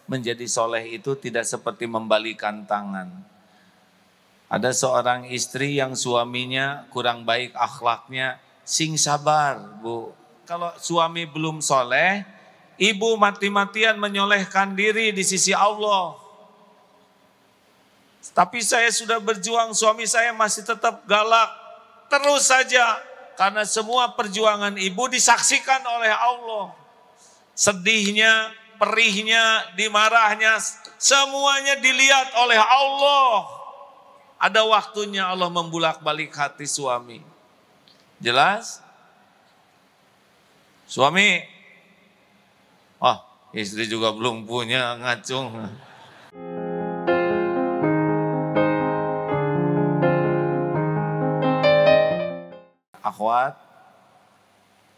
Menjadi soleh itu tidak seperti membalikan tangan. Ada seorang istri yang suaminya kurang baik akhlaknya, sing sabar bu. Kalau suami belum soleh, ibu mati-matian menyolehkan diri di sisi Allah. Tapi saya sudah berjuang, suami saya masih tetap galak. Terus saja, karena semua perjuangan ibu disaksikan oleh Allah. Sedihnya, perihnya, dimarahnya, semuanya dilihat oleh Allah. Ada waktunya Allah membulak-balik hati suami. Jelas? Suami, oh istri juga belum punya, ngacung.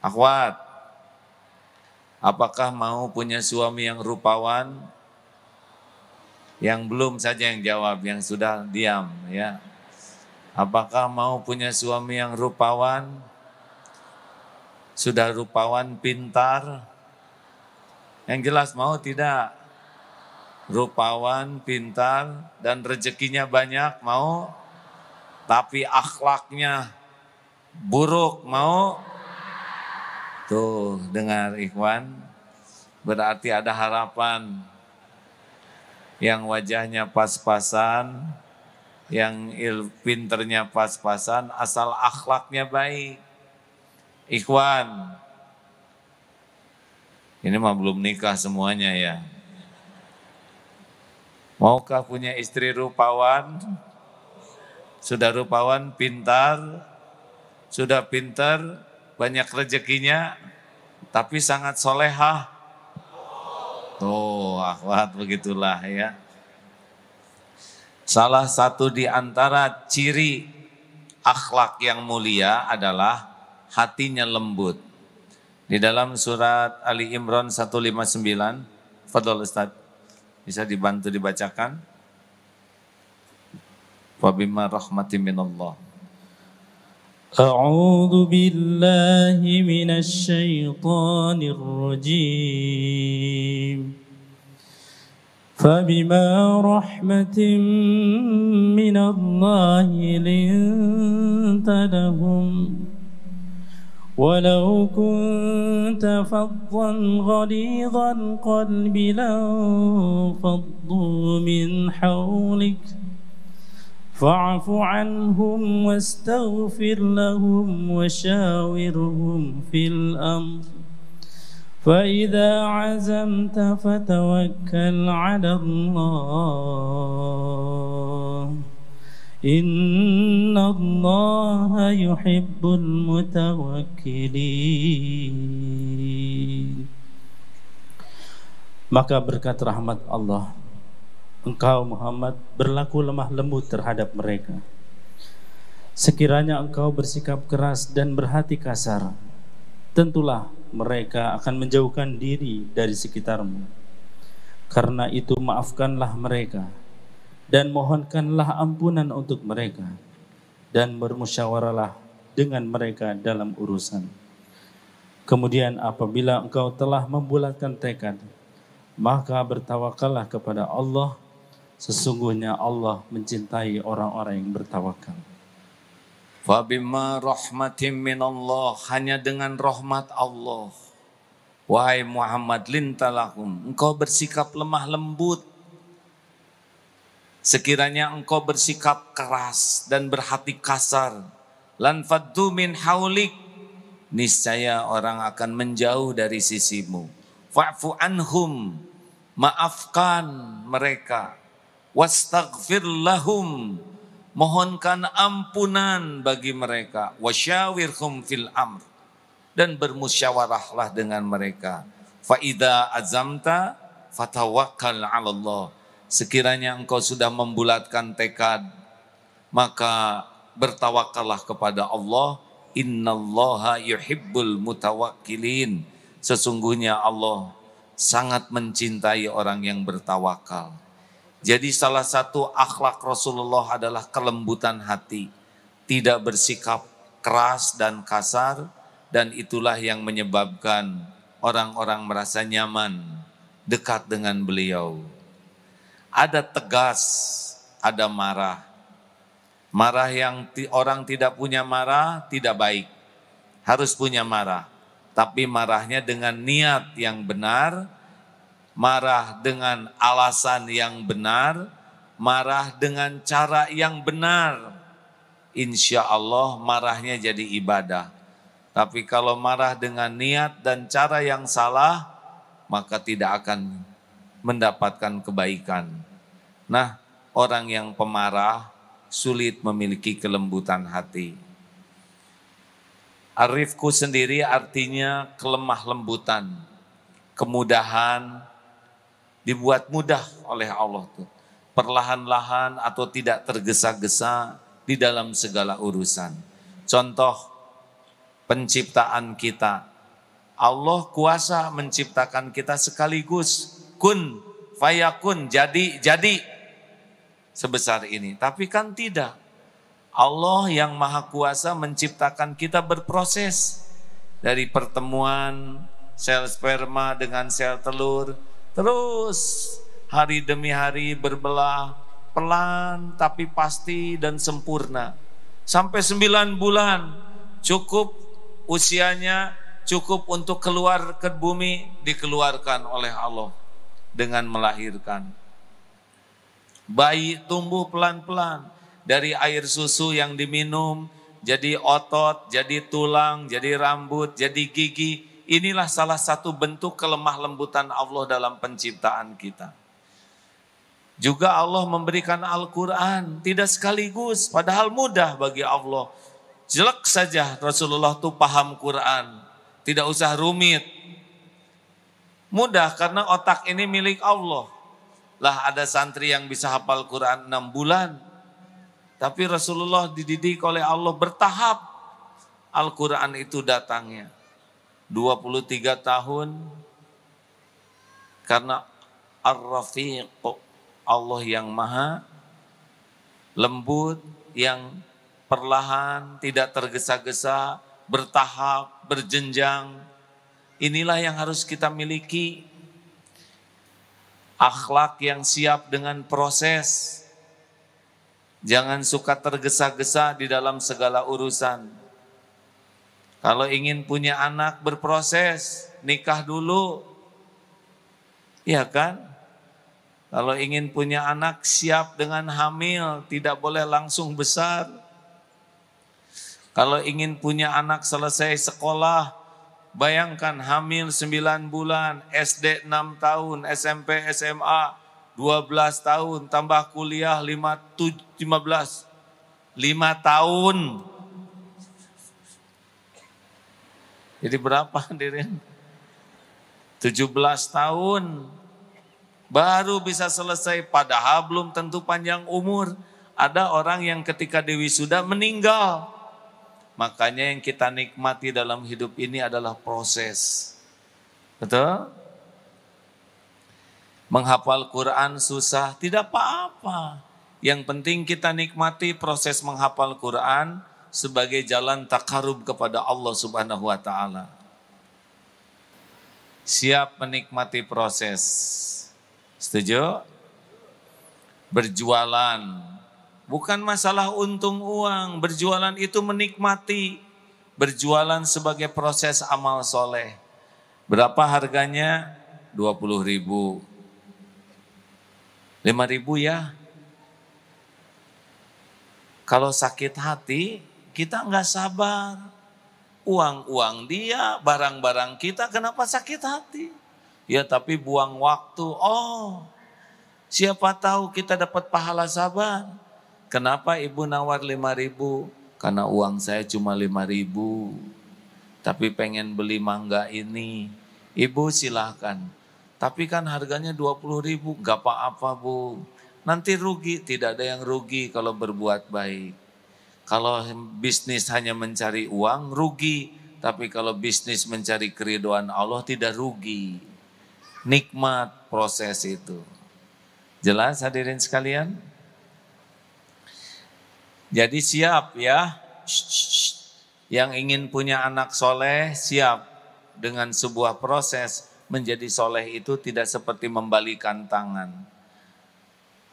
Akhwat, apakah mau punya suami yang rupawan? Yang belum saja yang jawab, yang sudah diam ya. Apakah mau punya suami yang rupawan? Sudah rupawan, pintar? Yang jelas mau tidak? Rupawan, pintar, dan rezekinya banyak, mau? Tapi akhlaknya buruk, mau? Tuh, dengar ikhwan, berarti ada harapan. Yang wajahnya pas-pasan, yang pinternya pas-pasan, asal akhlaknya baik. Ikhwan, ini mah belum nikah semuanya ya. Maukah punya istri rupawan? Sudah rupawan, pintar, sudah pintar, banyak rezekinya, tapi sangat solehah. Tuh, akhwat begitulah ya. Salah satu di antara ciri akhlak yang mulia adalah hatinya lembut. Di dalam surat Ali Imran 159, fadhol Ustaz, bisa dibantu dibacakan? Fabima rahmatin minallah. أعوذ بالله من الشيطان الرجيم فبما رحمة من الله لنت لهم ولو كنت فظا غليظ القلب لانفضوا من حولك فاعف عنهم واستغفر لهم وشاورهم في الأمر فإذا عزمت فتوكل على الله إن الله يحب المتوكلين. Maka berkat rahmat Allah, engkau Muhammad berlaku lemah lembut terhadap mereka. Sekiranya engkau bersikap keras dan berhati kasar, tentulah mereka akan menjauhkan diri dari sekitarmu. Karena itu maafkanlah mereka dan mohonkanlah ampunan untuk mereka, dan bermusyawaralah dengan mereka dalam urusan. Kemudian apabila engkau telah membulatkan tekad, maka bertawakallah kepada Allah. Sesungguhnya Allah mencintai orang-orang yang bertawakal. Fabima rahmatin minallah, hanya dengan rahmat Allah. Wahai Muhammad, lintalahum, engkau bersikap lemah lembut. Sekiranya engkau bersikap keras dan berhati kasar, lan faddu min haulik, niscaya orang akan menjauh dari sisimu. Fa'fu anhum, maafkan mereka. Wastaghfir lahum, mohonkan ampunan bagi mereka. Wasyawirhum fil amr, dan bermusyawarahlah dengan mereka. Fa idza azamta fatawakkal 'ala Allah, sekiranya engkau sudah membulatkan tekad, maka bertawakallah kepada Allah. Innallaha yuhibbul mutawakkilin, sesungguhnya Allah sangat mencintai orang yang bertawakal. Jadi salah satu akhlak Rasulullah adalah kelembutan hati, tidak bersikap keras dan kasar, dan itulah yang menyebabkan orang-orang merasa nyaman dekat dengan beliau. Ada tegas, ada marah. Marah yang orang tidak punya marah tidak baik. Harus punya marah. Tapi marahnya dengan niat yang benar, marah dengan alasan yang benar, marah dengan cara yang benar. Insya Allah marahnya jadi ibadah. Tapi kalau marah dengan niat dan cara yang salah, maka tidak akan mendapatkan kebaikan. Nah, orang yang pemarah sulit memiliki kelembutan hati. Arifku sendiri artinya kelemah lembutan, kemudahan, dibuat mudah oleh Allah tuh. Perlahan-lahan atau tidak tergesa-gesa di dalam segala urusan. Contoh penciptaan kita. Allah kuasa menciptakan kita sekaligus. Kun fayakun, jadi sebesar ini. Tapi kan tidak. Allah yang maha kuasa menciptakan kita berproses. Dari pertemuan sel sperma dengan sel telur. Terus hari demi hari berbelah. Pelan tapi pasti dan sempurna. Sampai 9 bulan cukup usianya, cukup untuk keluar ke bumi, dikeluarkan oleh Allah dengan melahirkan. Bayi tumbuh pelan-pelan dari air susu yang diminum, jadi otot, jadi tulang, jadi rambut, jadi gigi. Inilah salah satu bentuk kelemah lembutan Allah dalam penciptaan kita. Juga Allah memberikan Al-Quran, tidak sekaligus, padahal mudah bagi Allah. Jelek saja Rasulullah tuh paham Quran, tidak usah rumit. Mudah karena otak ini milik Allah. Lah ada santri yang bisa hafal Quran 6 bulan. Tapi Rasulullah dididik oleh Allah bertahap. Al-Quran itu datangnya 23 tahun. Karena Ar-Rafiq, Allah yang maha lembut, yang perlahan, tidak tergesa-gesa, bertahap, berjenjang. Inilah yang harus kita miliki. Akhlak yang siap dengan proses. Jangan suka tergesa-gesa di dalam segala urusan. Kalau ingin punya anak berproses, nikah dulu. Iya kan? Kalau ingin punya anak siap dengan hamil, tidak boleh langsung besar. Kalau ingin punya anak selesai sekolah, bayangkan hamil 9 bulan, SD 6 tahun, SMP, SMA 12 tahun, tambah kuliah 15, 5 tahun. Jadi berapa hadirin? 17 tahun. Baru bisa selesai, padahal belum tentu panjang umur. Ada orang yang ketika diwisuda meninggal. Makanya yang kita nikmati dalam hidup ini adalah proses. Betul? Menghafal Quran susah, tidak apa-apa. Yang penting kita nikmati proses menghafal Quran sebagai jalan takarub kepada Allah Subhanahu wa taala. Siap menikmati proses. Setuju? Berjualan. Bukan masalah untung uang, berjualan itu menikmati. Berjualan sebagai proses amal soleh. Berapa harganya? 20.000. 5.000 ya. Kalau sakit hati, kita nggak sabar. Uang-uang dia, barang-barang kita, kenapa sakit hati? Ya tapi buang waktu. Oh, siapa tahu kita dapat pahala sabar. Kenapa ibu nawar 5.000? Karena uang saya cuma 5.000. Tapi pengen beli mangga ini. Ibu silahkan. Tapi kan harganya 20.000. Gak apa-apa bu. Nanti rugi. Tidak ada yang rugi kalau berbuat baik. Kalau bisnis hanya mencari uang, rugi. Tapi kalau bisnis mencari keridhaan Allah, tidak rugi. Nikmat proses itu. Jelas hadirin sekalian? Jadi siap ya, yang ingin punya anak soleh siap dengan sebuah proses menjadi soleh itu tidak seperti membalikan tangan.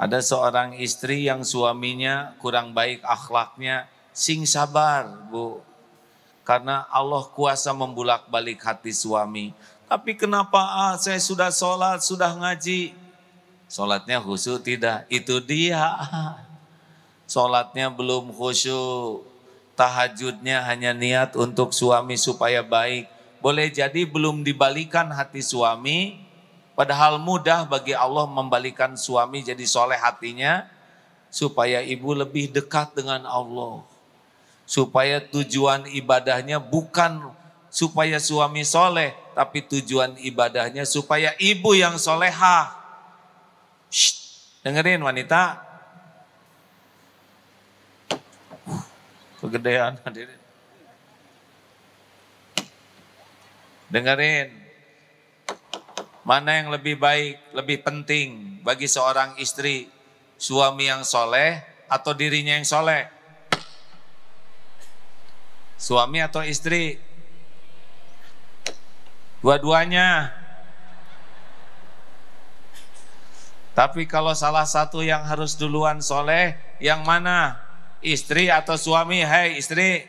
Ada seorang istri yang suaminya kurang baik akhlaknya, sing sabar bu. Karena Allah kuasa membulak-balik hati suami. Tapi kenapa saya sudah sholat, sudah ngaji. Sholatnya khusyuk tidak, itu dia. Sholatnya belum khusyuk. Tahajudnya hanya niat untuk suami supaya baik. Boleh jadi belum dibalikan hati suami. Padahal mudah bagi Allah membalikan suami jadi soleh hatinya. Supaya ibu lebih dekat dengan Allah. Supaya tujuan ibadahnya bukan supaya suami soleh. Tapi tujuan ibadahnya supaya ibu yang solehah. Dengerin wanita. Kegedean hadirin. Dengerin. Mana yang lebih baik, lebih penting bagi seorang istri, suami yang soleh atau dirinya yang soleh? Suami atau istri? Dua-duanya. Tapi kalau salah satu yang harus duluan soleh, yang mana? Istri atau suami? Hei istri.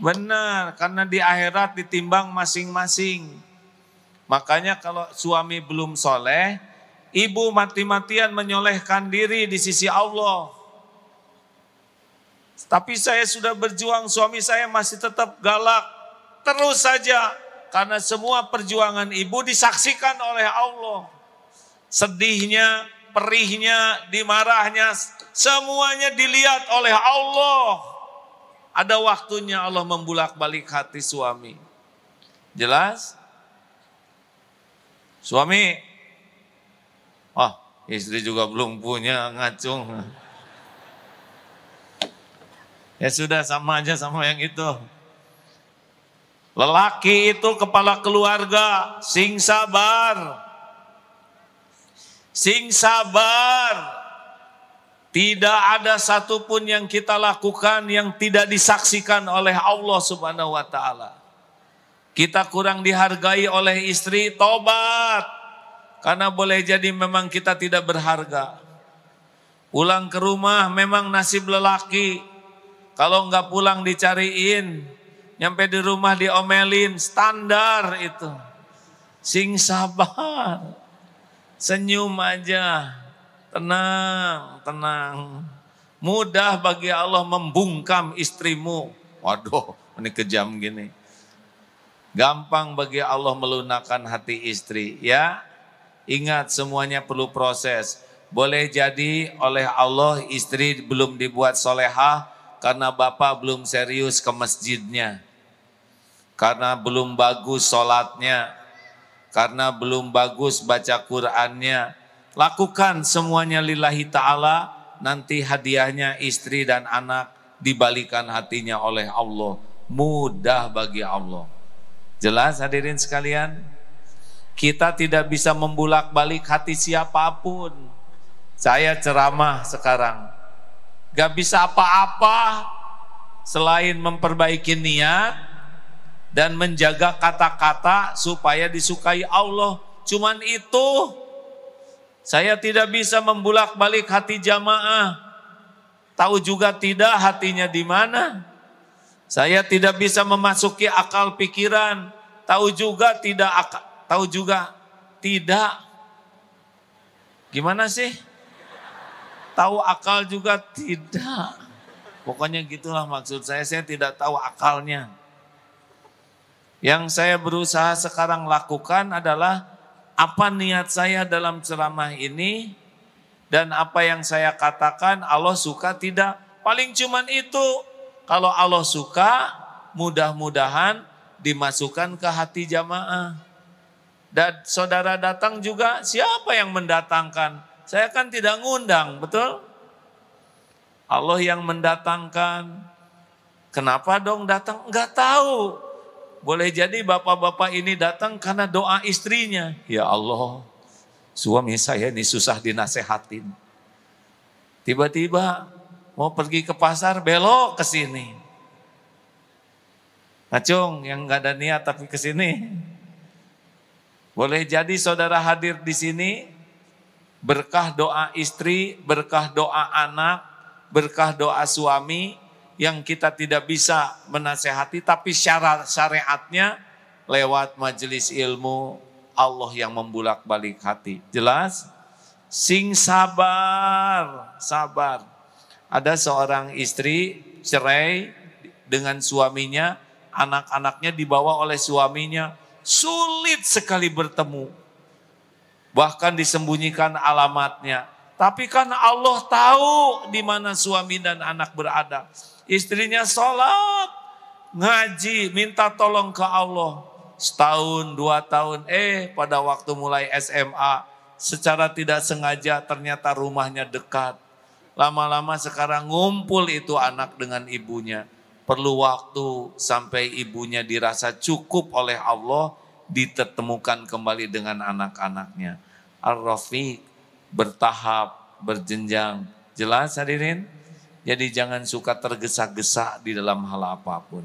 Benar, karena di akhirat ditimbang masing-masing. Makanya kalau suami belum soleh, ibu mati-matian menyolehkan diri di sisi Allah. Tapi saya sudah berjuang, suami saya masih tetap galak. Terus saja, karena semua perjuangan ibu disaksikan oleh Allah. Sedihnya, perihnya, dimarahnya, semuanya dilihat oleh Allah. Ada waktunya Allah membulak-balik hati suami. Jelas? Suami, istri juga belum punya, ngacung. Ya sudah, sama aja sama yang itu. Lelaki itu kepala keluarga, sing sabar. Sing sabar. Tidak ada satupun yang kita lakukan yang tidak disaksikan oleh Allah Subhanahu wa ta'ala. Kita kurang dihargai oleh istri, tobat. Karena boleh jadi memang kita tidak berharga. Pulang ke rumah memang nasib lelaki. Kalau enggak pulang dicariin, nyampe di rumah diomelin, standar itu. Sing sabar, senyum aja, tenang, tenang. Mudah bagi Allah membungkam istrimu. Waduh, ini kejam gini. Gampang bagi Allah melunakkan hati istri, ya. Ingat semuanya perlu proses. Boleh jadi oleh Allah istri belum dibuat solehah karena bapak belum serius ke masjidnya. Karena belum bagus sholatnya. Karena belum bagus baca Qur'annya. Lakukan semuanya lillahi ta'ala. Nanti hadiahnya istri dan anak dibalikan hatinya oleh Allah. Mudah bagi Allah. Jelas hadirin sekalian? Kita tidak bisa membulak-balik hati siapapun. Saya ceramah sekarang. Gak bisa apa-apa selain memperbaiki niat dan menjaga kata-kata supaya disukai Allah. Cuman itu. Saya tidak bisa membulak-balik hati jamaah. Tahu juga tidak hatinya di mana. Saya tidak bisa memasuki akal pikiran. Tahu juga tidak. Gimana sih? Tahu akal juga tidak. Pokoknya gitulah maksud saya tidak tahu akalnya. Yang saya berusaha sekarang lakukan adalah apa niat saya dalam ceramah ini dan apa yang saya katakan Allah suka tidak. Paling cuman itu. Kalau Allah suka, mudah-mudahan dimasukkan ke hati jamaah. Dan saudara datang juga, siapa yang mendatangkan? Saya kan tidak ngundang, betul? Allah yang mendatangkan. Kenapa dong datang? Enggak tahu. Boleh jadi bapak-bapak ini datang karena doa istrinya. Ya Allah, suami saya ini susah dinasehatin. Tiba-tiba mau pergi ke pasar, belok ke sini. Acung yang gak ada niat tapi ke sini. Boleh jadi saudara hadir di sini berkah doa istri, berkah doa anak, berkah doa suami yang kita tidak bisa menasehati, tapi syariatnya lewat majelis ilmu Allah yang membulak-balik hati. Jelas? Sing sabar, sabar. Ada seorang istri cerai dengan suaminya, anak-anaknya dibawa oleh suaminya, sulit sekali bertemu. Bahkan disembunyikan alamatnya. Tapi kan Allah tahu di mana suami dan anak berada. Istrinya sholat, ngaji, minta tolong ke Allah. Setahun, 2 tahun, pada waktu mulai SMA, secara tidak sengaja ternyata rumahnya dekat. Lama-lama sekarang ngumpul itu anak dengan ibunya. Perlu waktu sampai ibunya dirasa cukup oleh Allah, ditemukan kembali dengan anak-anaknya. Ar-Rafiq, bertahap, berjenjang. Jelas hadirin? Jadi jangan suka tergesa-gesa di dalam hal apapun.